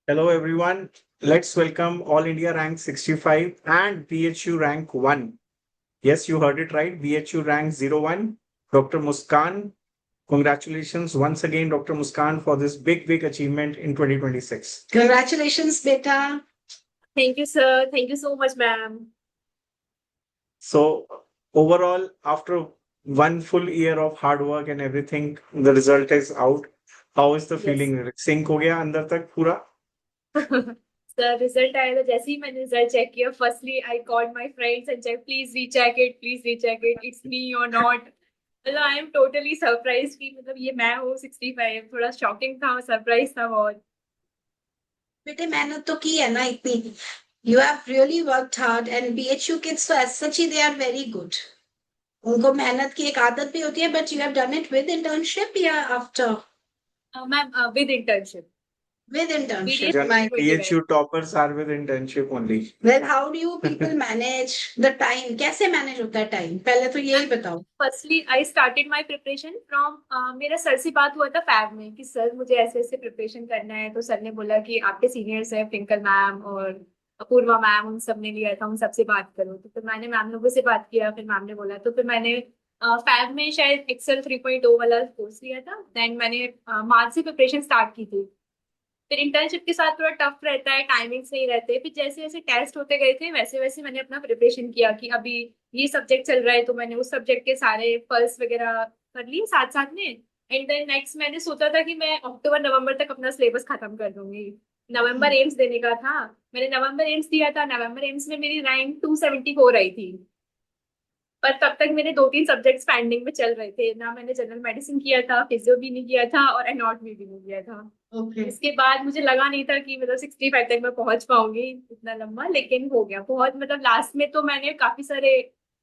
Hello, everyone. Let's welcome All India Rank 65 and BHU Rank 1. Yes, you heard it right. BHU Rank 01. Dr. Muskan. Congratulations once again, Dr. Muskan, for this big achievement in 2026. Congratulations, beta. Thank you, sir. Thank you so much, ma'am. So, overall, after one full year of hard work and everything, the result is out. How is the Yes. feeling? Sync हो गया अंदर तक पूरा? Sir result आया था, जैसे ही मैंने रिजल्ट चेक किया, firstly I called my friends and check please recheck it it's me और नॉट। मतलब आई एम टोटली सरप्राइज कि मतलब ये मैं हूँ 65। थोड़ा शॉकिंग था, सरप्राइज था बहुत। बेटे मेहनत तो की है ना इतनी. You have really worked hard and BHU kids so as such they are very good. उनको मेहनत की एक आदत भी होती है, but you have done it with internship या after? Ma'am with internship. With internship. Generally, My BHU toppers are with internship only. Then how do you people manage the time? कैसे manage होता है time? पहले तो यही बताओ. Firstly I started my preparation from मेरा sir से बात हुआ था फैब में कि सर मुझे ऐसे ऐसे प्रिपरेशन करना है। तो सर ने बोला कि आपके सीनियर्स हैं ट्विंकल मैम और अपूर्वा मैम, उन सब ने लिया था, उन सबसे बात करो। तो फिर मैंने मैम लोगों से बात किया, फिर मैम ने बोला, तो फिर मैंने फैब में शायद एक्सेल 3.0 वाला कोर्स लिया था। देन मैंने मार्च से प्रिपरेशन स्टार्ट की थी। फिर इंटर्नशिप के साथ थोड़ा टफ रहता है, टाइमिंग्स नहीं रहते। फिर जैसे जैसे टेस्ट होते गए थे वैसे वैसे मैंने अपना प्रिपरेशन किया कि अभी ये सब्जेक्ट चल रहा है तो मैंने उस सब्जेक्ट के सारे पल्स वगैरह कर लिए साथ साथ में। एंड देन नेक्स्ट मैंने सोचा था कि मैं अक्टूबर नवंबर तक अपना सिलेबस खत्म कर दूंगी। नवंबर एम्स देने का था। मैंने नवंबर एम्स दिया था। नवंबर एम्स में मेरी रैंक 274 आई थी। पर तब तक मेरे 2-3 सब्जेक्ट्स पेंडिंग में चल रहे थे ना। मैंने जनरल मेडिसिन किया था, फिजियो भी नहीं किया था और एनाटॉमी भी नहीं किया था। Okay. इसके बाद मुझे लगा नहीं था कि मतलब 65 तक मैं पहुंच पाऊंगी इतना लंबा, लेकिन हो गया बहुत। मतलब लास्ट में तो मैंने काफी सारे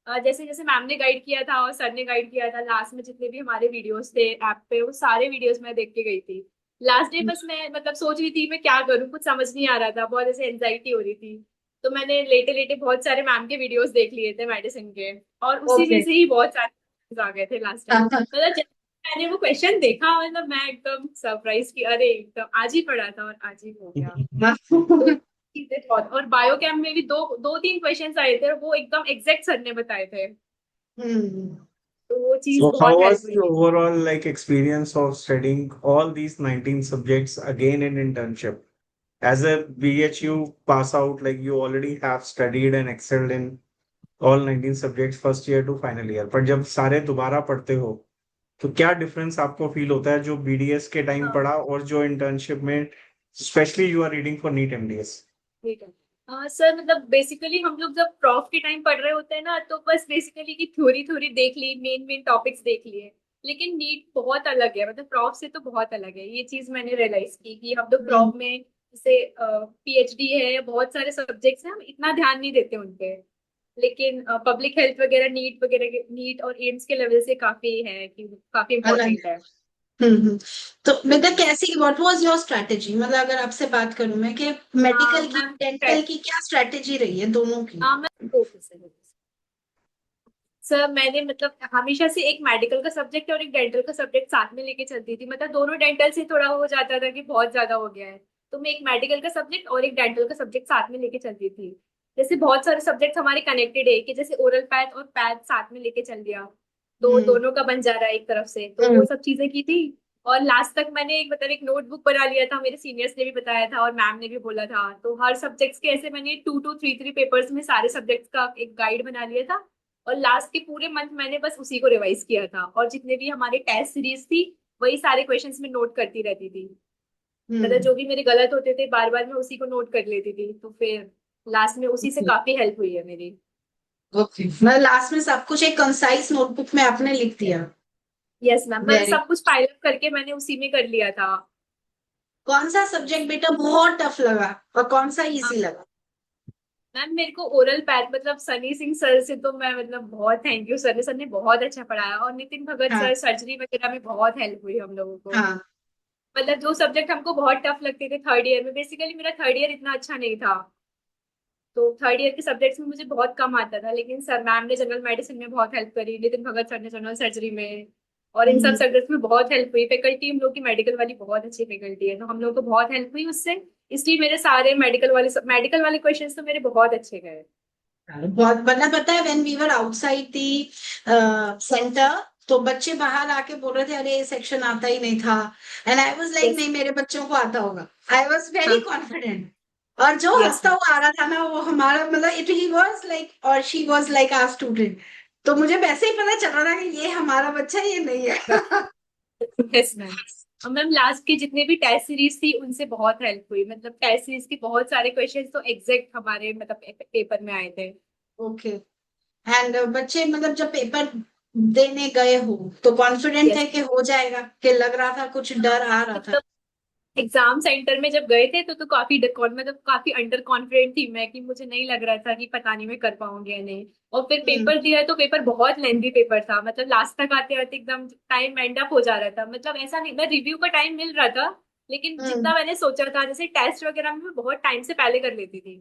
जैसे जैसे मैम ने गाइड किया था और सर ने गाइड किया था, लास्ट में जितने भी हमारे वीडियोस थे ऐप पे, वो सारे वीडियोस मैं देख के गई थी। लास्ट डे बस मैं मतलब सोच रही थी मैं क्या करूँ, कुछ समझ नहीं आ रहा था, बहुत ऐसे एंजाइटी हो रही थी। तो मैंने लेटे लेटे बहुत सारे मैम के वीडियोस देख लिए थे मेडिसिन के, और उसी में Okay. से ही बहुत सारे आ गए थे लास्ट टाइम। मतलब मैंने वो क्वेश्चन देखा, मतलब मैं एकदम सरप्राइज की, अरे एकदम आज ही पढ़ा था और आज ही हो गया। तो चीजें बहुत, और बायोकेम में भी दो दो तीन क्वेश्चंस आए थे, वो एकदम एग्जैक्ट सर ने बताए थे। तो वो चीज So, how बहुत हेल्प was हुई the थी। overall experience of studying all these 19 subjects again in internship? As a BHU pass out, you already have studied and excelled in all 19 subjects first year to final year. पर जब सारे दोबारा पढ़ते हो तो क्या डिफरेंस आपको फील होता है जो बीडीएस के टाइम हाँ, पढ़ा और जो इंटर्नशिप में specially you are reading for NEET MDS? ठीक है। सर मतलब बेसिकली हम लोग जब प्रॉफ के टाइम पढ़ रहे होते हैं ना, तो बस बेसिकली की थ्योरी थ्योरी देख ली, मेन मेन टॉपिक्स देख लिए। लेकिन नीट बहुत अलग है, मतलब प्रॉफ से तो बहुत अलग है। ये चीज मैंने रियलाइज की कि हम लोग प्रॉफ में जैसे पीएचडी है या बहुत सारे सब्जेक्ट्स हैं, हम इतना ध्यान नहीं देते उन पे। लेकिन पब्लिक हेल्थ वगैरह नीट और एम्स के लेवल से काफी है कि काफी अलग. इम्पोर्टेंट है। हम्म. तो बेटा कैसी व्हाट वाज योर स्ट्रैटेजी? मतलब अगर आपसे बात करूं मैं कि मेडिकल की मैम डेंटल की क्या स्ट्रैटेजी रही है दोनों की? मैं सर मैंने मतलब हमेशा से एक मेडिकल का सब्जेक्ट और एक डेंटल का सब्जेक्ट साथ में लेके चलती थी। मतलब दोनों डेंटल से थोड़ा हो जाता था कि बहुत ज्यादा हो गया है, तो मैं एक मेडिकल का सब्जेक्ट और एक डेंटल का सब्जेक्ट साथ में लेके चलती थी। जैसे बहुत सारे सब्जेक्ट हमारे कनेक्टेड है कि जैसे ओरल पैथ और पैथ साथ में लेके चल दिया, तो हम्म. दोनों का बन जा रहा है एक तरफ से, तो वो हम्म. सब चीजें की थी। और लास्ट तक मैंने एक मतलब एक नोटबुक बना लिया था, मेरे सीनियर्स ने भी बताया था और मैम ने भी बोला था। तो हर सब्जेक्ट्स के ऐसे मैंने 2 to 3 पेपर्स में सारे सब्जेक्ट्स का एक गाइड बना लिया था। और लास्ट के पूरे मंथ मैंने बस उसी को रिवाइज किया था, और जितने भी हमारे टेस्ट सीरीज थी वही सारे क्वेश्चंस में नोट करती रहती थी। मतलब हम्म. जो भी मेरे गलत होते थे बार बार मैं उसी को नोट कर लेती थी, तो फिर लास्ट में उसी से काफी हेल्प हुई है मेरी। ओके, मतलब लास्ट में सब कुछ एक कंसाइज नोटबुक में आपने लिख दिया. यस मैम, मतलब वेरी. सब कुछ फाइल अप करके मैंने उसी में कर लिया था। कौन सा सब्जेक्ट बेटा बहुत टफ लगा और कौन सा इजी लगा? मैम मेरे को ओरल पैथ मतलब सनी सिंह सर से तो मैं मतलब बहुत थैंक यू, सर ने बहुत अच्छा पढ़ाया। और नितिन भगत हाँ. सर सर्जरी वगैरह में बहुत हेल्प हुई हम लोगों को। हाँ. मतलब जो सब्जेक्ट हमको बहुत टफ लगते थे थर्ड ईयर में, बेसिकली मेरा थर्ड ईयर इतना अच्छा नहीं था, तो थर्ड ईयर के सब्जेक्ट्स में मुझे बहुत कम आता था। लेकिन सर मैम ने जनरल मेडिसिन में बहुत हेल्प करी, नितिन भगत सर ने जनरल सर्जरी में, और इन सब हम्म. सब्जेक्ट्स में बहुत हेल्प हुई। फैकल्टी हम लोग की मेडिकल वाली बहुत अच्छी फैकल्टी है, तो हम लोग को बहुत हेल्प हुई उससे। इसलिए मेरे सारे मेडिकल वाले क्वेश्चंस तो मेरे बहुत अच्छे गए। बहुत, वरना पता है when we were outside the centre, तो बच्चे बाहर आके बोल रहे थे अरे ये सेक्शन आता ही नहीं था, and I was like yes. नहीं, मेरे बच्चों को आता होगा। आई वाज वेरी हाँ। कॉन्फिडेंट। और जो यस हंसता हुआ आ रहा था ना, वो हमारा मतलब इट ही वाज लाइक, और she was like our student. तो मुझे वैसे ही पता चल रहा था कि ये हमारा बच्चा है, ये नहीं है। Yes ma'am. और मैम लास्ट की जितने भी टेस्ट सीरीज थी उनसे बहुत हेल्प हुई, मतलब टेस्ट सीरीज के बहुत सारे क्वेश्चंस तो एग्जैक्ट हमारे मतलब पेपर में आए थे। ओके। एंड बच्चे मतलब जब पेपर देने गए हो तो कॉन्फिडेंट थे यस। कि हो जाएगा, कि लग रहा था कुछ डर आ रहा था? मतलब एग्जाम सेंटर में जब गए थे तो काफी मतलब काफी अंडर कॉन्फिडेंट थी मैं कि मुझे नहीं लग रहा था कि पता नहीं मैं कर पाऊंगी या नहीं। और फिर हम्म पेपर दिया तो पेपर बहुत लेंथी पेपर था, मतलब लास्ट तक आते आते एकदम टाइम एंड अप हो जा रहा था, मतलब ऐसा नहीं, मैं रिव्यू का टाइम मिल रहा था लेकिन हम्म जितना मैंने सोचा था, जैसे टेस्ट वगैरह में मैं बहुत टाइम से पहले कर लेती थी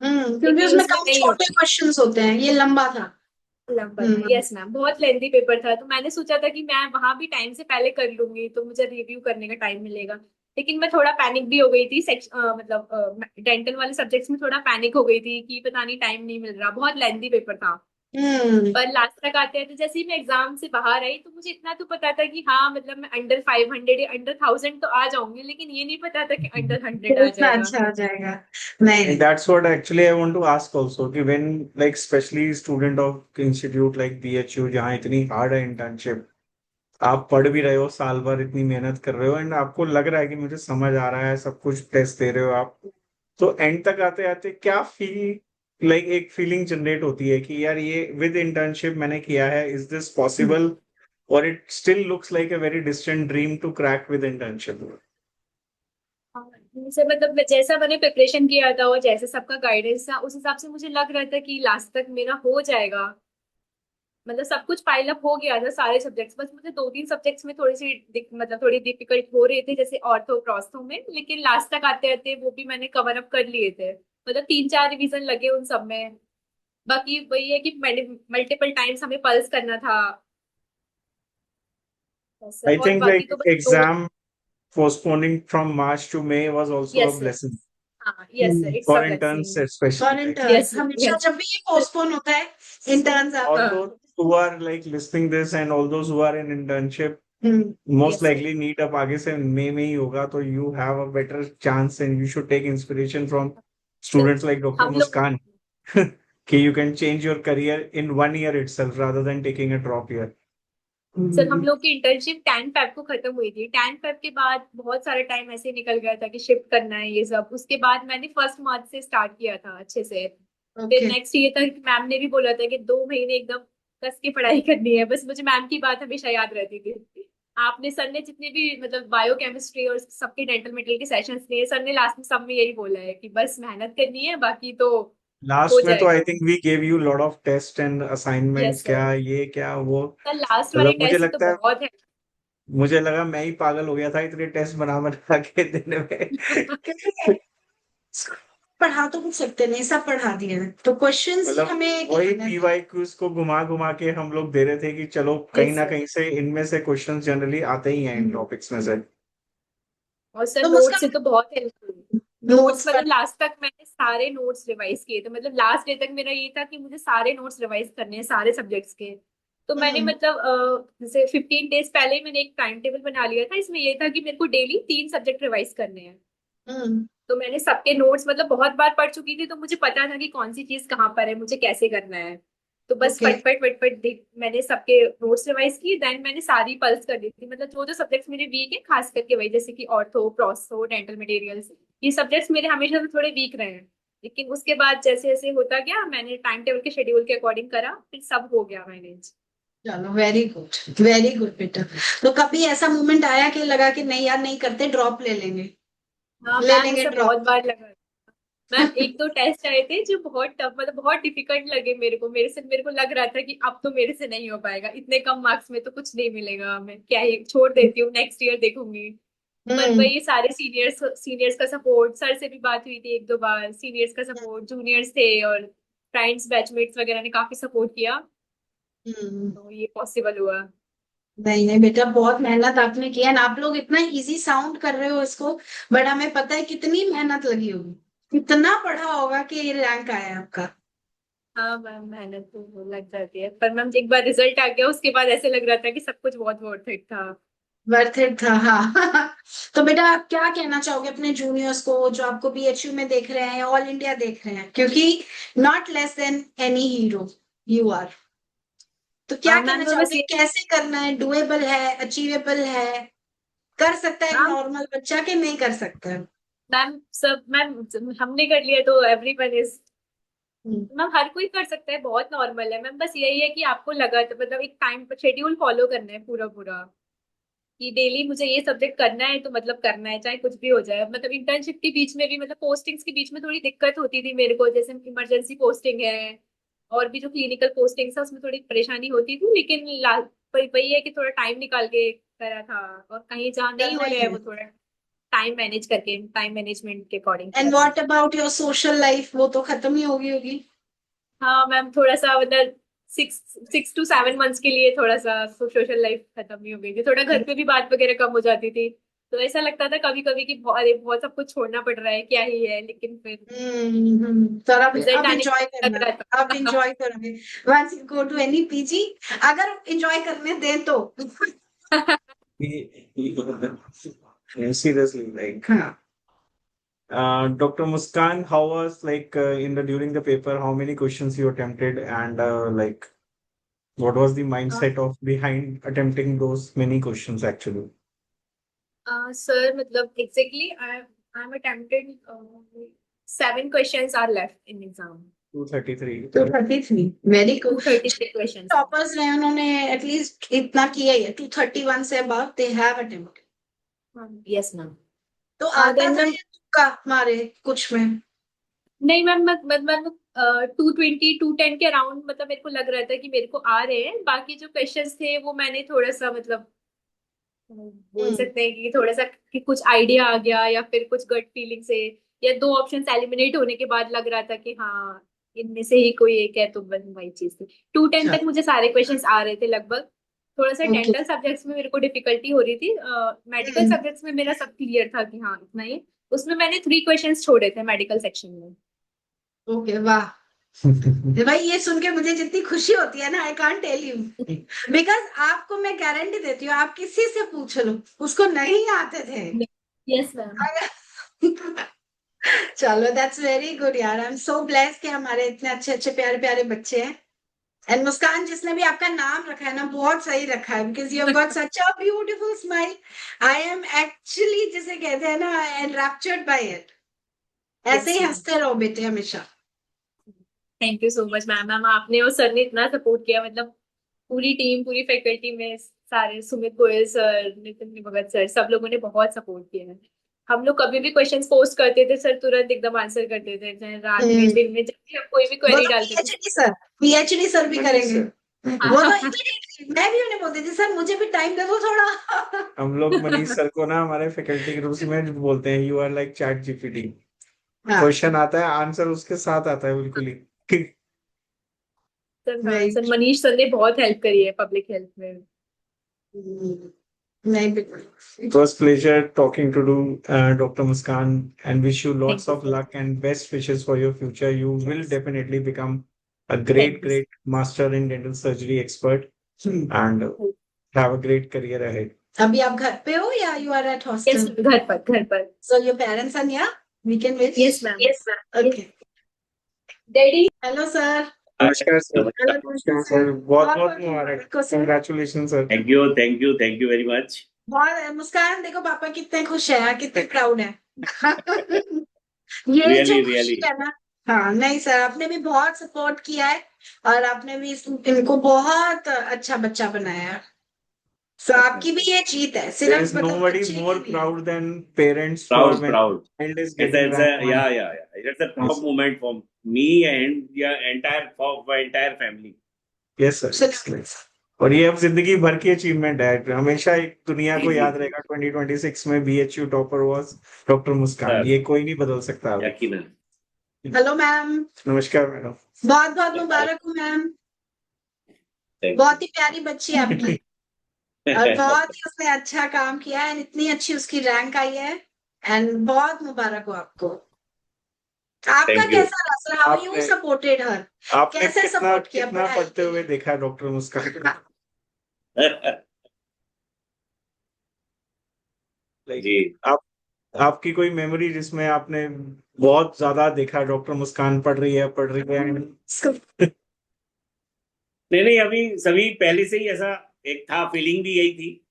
क्योंकि लेकिन उसमें उसमें काफी नहीं हो छोटे क्वेश्चंस होते हैं, ये लंबा था। लंबा था। हम्म यस मैम, बहुत लेंथी पेपर था, तो मैंने सोचा था कि मैं वहां भी टाइम से पहले कर लूंगी तो मुझे रिव्यू करने का टाइम मिलेगा। लेकिन मैं थोड़ा पैनिक भी हो गई थी, मतलब डेंटल वाले सब्जेक्ट्स में थोड़ा पैनिक हो गई थी कि पता नहीं टाइम नहीं मिल रहा, बहुत लेंथी पेपर था। हम्म पर लास्ट तक आते हैं तो जैसे ही मैं एग्जाम से बाहर आई तो मुझे इतना तो पता था कि हाँ मतलब मैं अंडर 500 या अंडर 1000 तो आ जाऊंगी, लेकिन ये नहीं पता था कि अंडर 100 तो आ इतना जाएगा। अच्छा हो जाएगा। नहीं नहीं। That's what actually I want to ask also कि when like especially student of institute like BHU जहाँ इतनी हार्ड है internship, आप पढ़ भी रहे हो साल भर, इतनी मेहनत कर रहे हो एंड आपको लग रहा है कि मुझे समझ आ रहा है, सब कुछ टेस्ट दे रहे हो आप, तो एंड तक आते आते क्या फील लाइक एक फीलिंग जनरेट होती है कि यार ये विद इंटर्नशिप मैंने किया है, इज दिस पॉसिबल, और it still looks like a very distant dream to crack with internship? हाँ, जैसे मतलब जैसा मैंने प्रिपरेशन किया था और जैसे सबका गाइडेंस था उस हिसाब से मुझे लग रहा था कि लास्ट तक मेरा हो जाएगा, मतलब सब कुछ पाइल अप हो गया था सारे सब्जेक्ट्स, बस मुझे दो तीन सब्जेक्ट्स में थोड़ी सी मतलब थोड़ी डिफिकल्ट हो रहे थे जैसे ऑर्थो प्रोस्थो में, लेकिन लास्ट तक आते आते वो भी मैंने कवर अप कर लिए थे, मतलब 3-4 रिवीजन लगे उन सब में। बाकी वही है कि मल्टीपल टाइम्स हमें पल्स करना था बस, आई और थिंक बाकी लाइक तो बस note. Exam postponing from March to May was also a yes sir. blessing हाँ yes sir, it's for a interns blessing. especially, और like इंटर्न्स यस हमेशा यस। जब भी ये पोस्टपोन होता है, इंटर्न्स all आपका। हाँ those who are like listening this and all those who are in internship hmm most yes sir. likely need up आगे से मई में ही होगा, तो you have a better chance and you should take inspiration from sir students like Dr. हम लोग Muskan कि you can change your career in 1 year itself rather than taking a drop year. Sir हम लोग की internship 10 Feb को खत्म हुई थी, 10 फेब के बाद बहुत सारा टाइम ऐसे निकल गया था कि शिफ्ट करना है ये सब, उसके बाद मैंने 1 मार्च से स्टार्ट किया था अच्छे से। फिर ओके। नेक्स्ट ये था कि मैम ने भी बोला था कि 2 महीने एकदम कस के पढ़ाई करनी है, बस मुझे मैम की बात हमेशा याद रहती थी। आपने सर ने जितने भी मतलब बायोकेमिस्ट्री और सबके डेंटल मेटल के सेशंस लिए, सर ने लास्ट में सब में यही बोला है कि बस मेहनत करनी है बाकी तो हो लास्ट में तो आई जाएगा। Think we gave you lot of test and assignments, yes sir. क्या ये क्या वो, सर लास्ट वाले मतलब मुझे टेस्ट तो लगता है, बहुत है। मुझे लगा मैं ही पागल हो गया था इतने टेस्ट बना बना के देने में पढ़ा तो कुछ सकते नहीं, सब पढ़ा दिए हैं, तो क्वेश्चंस ही मतलब हमें वही करना है। पीवाईक्यूज को घुमा घुमा के हम लोग दे रहे थे कि चलो कहीं यस ना सर। कहीं से इनमें से क्वेश्चंस जनरली आते ही हैं इन टॉपिक्स में से। और सर तो नोट्स से मुस्कान, तो बहुत हेल्प हुई। नोट्स नोट्स पर। मतलब लास्ट तक मैंने सारे नोट्स रिवाइज किए थे, मतलब लास्ट डे तक मेरा ये था कि मुझे सारे नोट्स रिवाइज करने हैं सारे सब्जेक्ट्स के। तो मैंने हम्म मतलब जैसे 15 डेज पहले ही मैंने एक टाइम टेबल बना लिया था, इसमें ये था कि मेरे को डेली 3 सब्जेक्ट रिवाइज करने हैं। हम्म तो मैंने सबके नोट्स मतलब बहुत बार पढ़ चुकी थी तो मुझे पता था कि कौन सी चीज कहाँ पर है, मुझे कैसे करना है। तो बस ओके। फटफट फटफट देख मैंने सबके नोट्स रिवाइज किए, देन मैंने सारी पल्स कर दी थी, मतलब जो जो सब्जेक्ट्स मेरे वीक है खास करके वही, जैसे कि ऑर्थो प्रोस्थो डेंटल मटेरियल्स, ये सब्जेक्ट्स मेरे हमेशा से थोड़े वीक रहे हैं। लेकिन उसके बाद जैसे जैसे होता गया मैंने टाइम टेबल के शेड्यूल के अकॉर्डिंग करा, फिर सब हो गया मैनेज। चलो, वेरी गुड बेटा। तो कभी ऐसा मोमेंट आया कि लगा कि नहीं यार, नहीं करते, ड्रॉप ले लेंगे? हाँ ले मैम लेंगे ऐसा ड्रॉप। बहुत बार लगा। मैम एक दो टेस्ट आए थे जो बहुत टफ मतलब बहुत डिफिकल्ट लगे मेरे को, मेरे को लग रहा था कि अब तो मेरे से नहीं हो पाएगा, इतने कम मार्क्स में तो कुछ नहीं मिलेगा, मैं क्या ही छोड़ देती हूँ नेक्स्ट ईयर देखूंगी। पर हम्म वही सारे सीनियर्स का सपोर्ट, सर से भी बात हुई थी एक दो बार, सीनियर्स का सपोर्ट, जूनियर्स थे और फ्रेंड्स बैचमेट्स वगैरह ने काफी सपोर्ट किया, हम्म तो ये पॉसिबल हुआ। नहीं नहीं बेटा, बहुत मेहनत आपने की है। आप लोग इतना इजी साउंड कर रहे हो इसको, बट हमें पता है कितनी मेहनत लगी होगी, कितना पढ़ा होगा कि ये रैंक आया आपका। हाँ मैम, मेहनत तो वो लग जाती है, पर मैम एक बार रिजल्ट आ गया उसके बाद ऐसे लग रहा था कि सब कुछ बहुत वर्थ इट था। वर्थ इट था, हाँ। तो बेटा आप क्या कहना चाहोगे अपने जूनियर्स को जो आपको बीएचयू में देख रहे हैं या ऑल इंडिया देख रहे हैं, क्योंकि not less than any hero you are. तो क्या मैम कहना मैं बस चाहोगे, ये कैसे करना है, डुएबल है, अचीवेबल है, कर सकता है एक मैम नॉर्मल बच्चा कि नहीं कर सकता है? मैम सब मैम हमने कर लिया तो एवरीवन इज, हम्म। मैम हर कोई कर सकता है, बहुत नॉर्मल है मैम। बस यही है कि आपको लगा तो मतलब एक टाइम शेड्यूल फॉलो करना है पूरा पूरा, कि डेली मुझे ये सब्जेक्ट करना है तो मतलब करना है, चाहे कुछ भी हो जाए। मतलब इंटर्नशिप के बीच में भी, मतलब पोस्टिंग्स के बीच में थोड़ी दिक्कत होती थी मेरे को, जैसे इमरजेंसी पोस्टिंग है और भी जो क्लिनिकल पोस्टिंग्स है उसमें थोड़ी परेशानी होती थी, लेकिन वही है कि थोड़ा टाइम निकाल के करा था। और कहीं जहाँ नहीं करना हो ही रहा है है। वो थोड़ा टाइम मैनेज करके, टाइम मैनेजमेंट के अकॉर्डिंग एंड करना व्हाट है। अबाउट योर सोशल लाइफ, वो तो खत्म ही होगी। हाँ मैम, थोड़ा सा मतलब 6 to 7 months के लिए थोड़ा सा सोशल लाइफ खत्म ही हो गई थी, थोड़ा घर पे भी बात वगैरह कम हो जाती थी। तो ऐसा लगता था कभी कभी कि बहुत अरे बहुत सब कुछ छोड़ना पड़ रहा है, क्या ही है, लेकिन फिर सर रिजल्ट अब आने इंजॉय के बाद करना, लग रहा अब था। इंजॉय करोगे once you go to any PG, अगर इंजॉय करने दें तो। Seriously, like, Dr. Muskan, how was like in the during the paper, how many questions you attempted, and like what was the mindset of behind attempting those many questions actually? Sir मतलब exactly I am attempted 7 questions are left in exam. 233. 233, very good. 233 questions है। Toppers रहे उन्होंने at least इतना किया ही है, 231 से above they have attempt. Yes ma'am. तो आता देन था मैम, या तुक्का मारे कुछ में? नहीं मैम मैं 220 210 के अराउंड मतलब मेरे को लग रहा था कि मेरे को आ रहे हैं। बाकी जो क्वेश्चंस थे वो मैंने थोड़ा सा मतलब बोल हम्म। सकते हैं कि थोड़ा सा कि कुछ आइडिया आ गया या फिर कुछ गट फीलिंग से, या दो ऑप्शंस एलिमिनेट होने के बाद लग रहा था कि हाँ इनमें से ही कोई एक है, तो बस वही चीज थी। 210 अच्छा। तक मुझे सारे क्वेश्चंस आ रहे थे लगभग। थोड़ा सा ओके। डेंटल सब्जेक्ट्स में मेरे को डिफिकल्टी हो रही थी, मेडिकल हम्म। सब्जेक्ट्स में मेरा सब क्लियर था कि हाँ इतना ही। उसमें मैंने 3 questions छोड़े थे मेडिकल सेक्शन में। ओके, वाह। भाई ये सुन के मुझे जितनी खुशी होती है ना, I can't tell you. Because आपको मैं गारंटी देती हूँ, आप किसी से पूछ लो, उसको नहीं आते थे। Yes ma'am. चलो दैट्स वेरी गुड यार, आई एम सो ब्लेस्ड कि हमारे इतने अच्छे अच्छे प्यारे प्यारे बच्चे हैं। एंड मुस्कान जिसने भी आपका नाम रखा है ना, बहुत सही रखा है, because you have got such a beautiful smile. I am actually जिसे कहते हैं ना, एनरैप्चर्ड बाय इट। ऐसे यस ही मैम, हंसते रहो बेटे हमेशा। Thank you so much ma'am. Ma'am आपने और सर ने इतना सपोर्ट किया, मतलब पूरी टीम, पूरी फैकल्टी में सारे, सुमित गोयल सर, नितिन भगत सर, सब लोगों ने बहुत सपोर्ट किया है। हम लोग कभी भी क्वेश्चंस पोस्ट करते थे सर तुरंत एकदम आंसर करते थे, चाहे रात में हम्म। दिन में, जब भी हम कोई भी वो क्वेरी तो डालते थे। पीएचडी सर, पीएचडी सर भी करेंगे। वो तो हाँ। इमीडिएटली मैं भी उन्हें बोलती थी, सर मुझे भी टाइम दे दो थोड़ा। हम लोग मनीष सर को ना हमारे फैकल्टी ग्रुप्स में बोलते हैं, you are like ChatGPT. हाँ। क्वेश्चन आता है, आंसर उसके साथ आता है बिल्कुल ही। सर हाँ, नहीं। सर मनीष सर ने बहुत हेल्प करी है पब्लिक हेल्थ में। नहीं बिल्कुल। It was pleasure talking to do, Dr. Muskan, and wish you thank lots you of sir. luck and best wishes for your future. You will definitely become a great, thank you great master in dental surgery expert and sir. have a great career ahead. अभी आप घर पे हो या you are at yes, hostel? घर पर, घर पर। So your parents are here, we can wish. Yes ma'am. Yes sir, okay. Daddy. Hello sir. नमस्कार सर। हेलो नमस्कार सर, बहुत बहुत बहुत मुबारक, को sir. Congratulation sir. Thank you very much. बहुत मुस्कान, देखो पापा कितने खुश हैं, कितने प्राउड है। ये जो रियली खुशी रियली है ना। हाँ नहीं सर, आपने भी बहुत सपोर्ट किया है और आपने भी इनको बहुत अच्छा बच्चा बनाया है। सो आपकी भी ये जीत है, There सिर्फ is मतलब nobody बच्चे more की नहीं। proud than parents for proud when proud child is it's getting rank a one. yeah it's a proud moment for me and yeah entire for entire family। Yes sir. Absolutely। और ये अब जिंदगी भर की achievement है, हमेशा एक दुनिया को जी याद जी रहेगा 2026 में BHU topper was doctor Muskan, sir, ये कोई नहीं बदल सकता अभी। यकीनन। Hello ma'am. नमस्कार मैडम। बहुत बहुत मुबारक हो मैम, थैंक बहुत ही प्यारी बच्ची है आपकी। और बहुत ही उसने अच्छा काम किया एंड इतनी अच्छी उसकी रैंक आई है एंड बहुत मुबारक हो आपको। आपका Thank you. कैसा रहा सर? हाउ यू आपने- सपोर्टेड हर? आपने कैसे कितना support किया कितना पढ़ाई पढ़ते के हुए लिए? देखा है डॉक्टर मुस्कान? लाइक जी आपकी कोई मेमोरी जिसमें आपने बहुत ज्यादा देखा डॉक्टर मुस्कान पढ़ रही है and- नहीं, अभी सभी पहले से ही ऐसा एक था, फीलिंग भी यही थी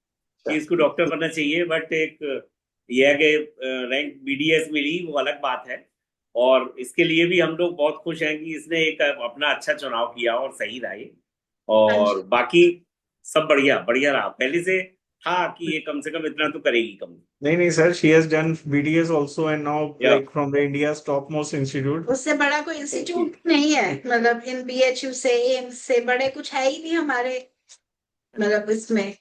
कि इसको डॉक्टर बनना चाहिए, बट एक यह है कि रैंक बीडीएस मिली वो अलग बात है। और इसके लिए भी हम लोग बहुत खुश हैं कि इसने एक अपना अच्छा चुनाव किया और सही रहा ये। हाँ और जी। बाकी सब बढ़िया बढ़िया रहा, पहले से था कि ये कम से कम इतना तो करेगी कम। नहीं sir, she has done BDS also and now या like from the India's topmost institute. उससे बड़ा कोई इंस्टीट्यूट नहीं है, मतलब इन बीएचयू से एम्स से बड़े कुछ है ही नहीं हमारे, मतलब इसमें।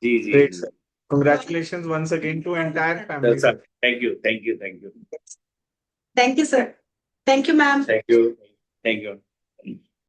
जी जी Great जी। sir. Congratulations once again to entire family sir sir. Thank you thank you thank you thank you sir. Thank you ma'am. Thank you thank you.